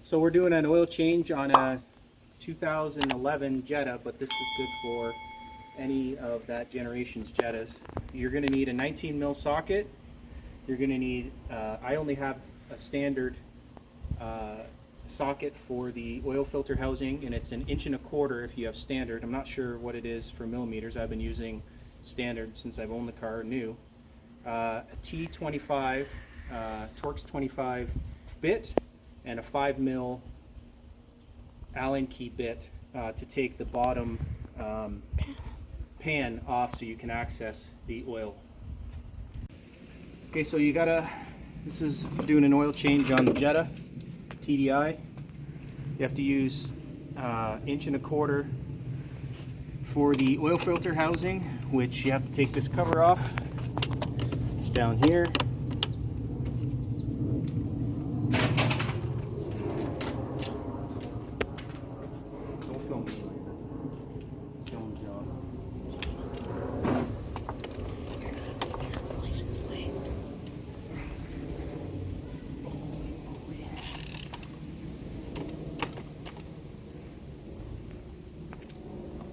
So we're doing an oil change on a 2011 Jetta, but this is good for any of that generation's Jettas. You're going to need a 19 mil socket. You're going to need, I only have a standard socket for the oil filter housing, and it's 1.25 inches if you have standard. I'm not sure what it is for millimeters. I've been using standard since I've owned the car new. A T25 Torx 25 bit and a 5 mil Allen key bit to take the bottom pan off so you can access the oil. Okay, so you gotta, this is doing an oil change on the Jetta TDI. You have to use 1.25 inches for the oil filter housing, which you have to take this cover off. It's down here. Don't film me. Film John.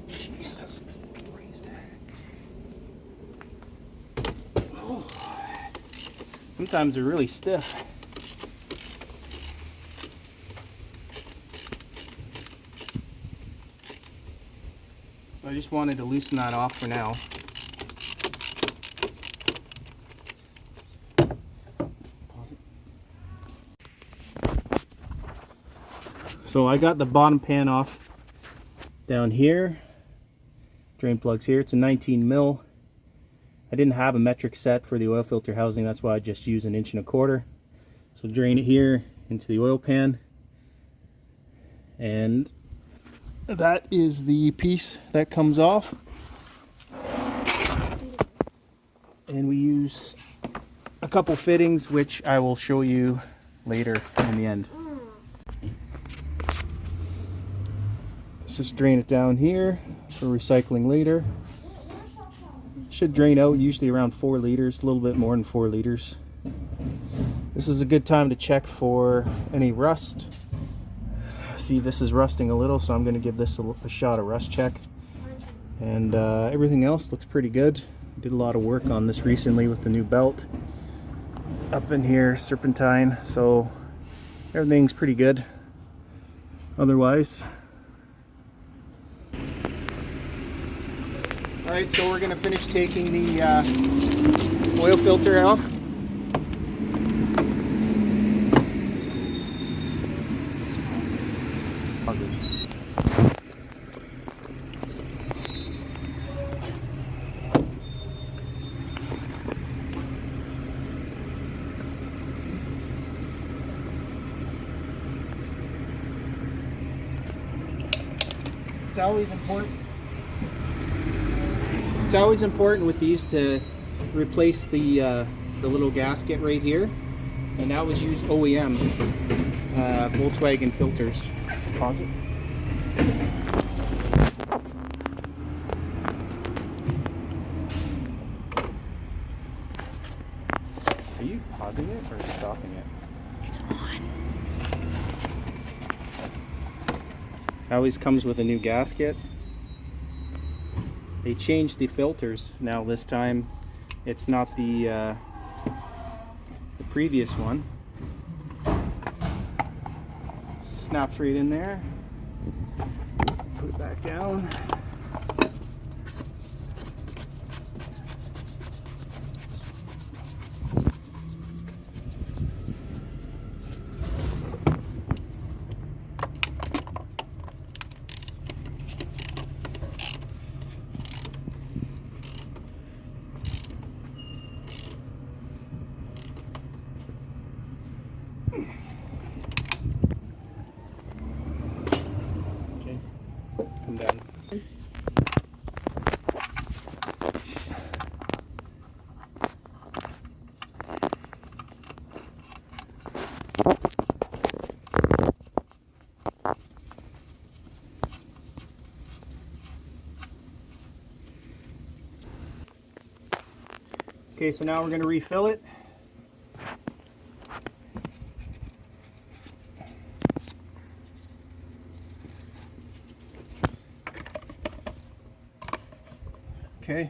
Jesus. Oh. Sometimes they're really stiff. So I just wanted to loosen that off for now. So I got the bottom pan off down here. Drain plugs here. It's a 19 mil. I didn't have a metric set for the oil filter housing, that's why I just used 1.25 inches. So drain it here into the oil pan. And that is the piece that comes off. And we use a couple fittings, which I will show you later in the end. Let's just drain it down here for recycling later. Should drain out usually around 4 liters, a little bit more than 4 liters. This is a good time to check for any rust. See, this is rusting a little, so I'm going to give this a shot of rust check. And everything else looks pretty good. Did a lot of work on this recently with the new belt up in here, serpentine, so everything's pretty good otherwise. Alright, so we're going to finish taking the oil filter off. It's always important. It's always important with these to replace the little gasket right here, and I always use OEM Volkswagen filters. Pause it. Are you pausing it or stopping it? It's on. Always comes with a new gasket. They changed the filters now this time. It's not the previous one. Snaps right in there. Put it back down. Okay, come down. Okay, so now we're going to refill it. Okay.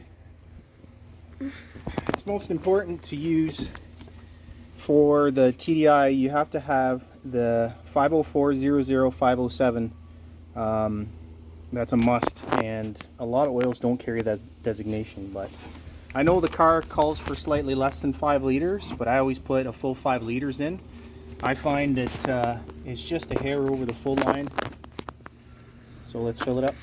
It's most important to use for the TDI. You have to have the 504-00507. That's a must, and a lot of oils don't carry that designation, but I know the car calls for slightly less than 5 liters, but I always put a full 5 liters in. I find that it's just a hair over the full line. So let's fill it up.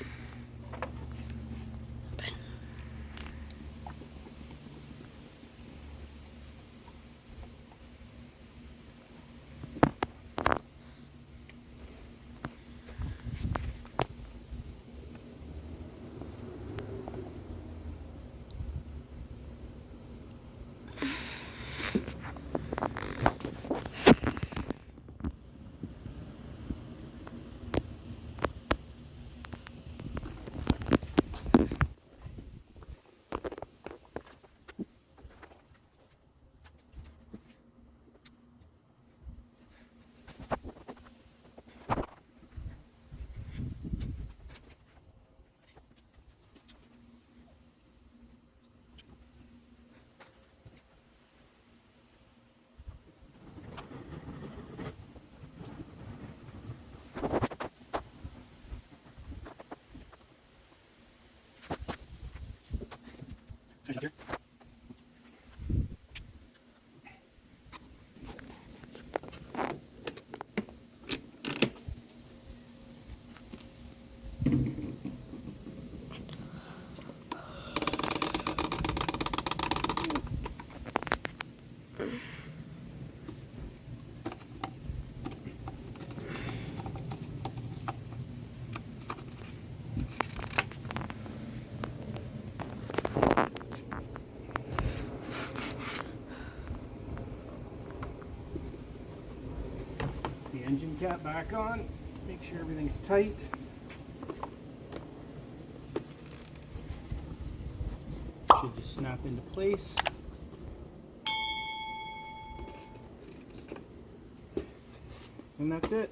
The engine cap back on, make sure everything's tight. Should just snap into place. And that's it.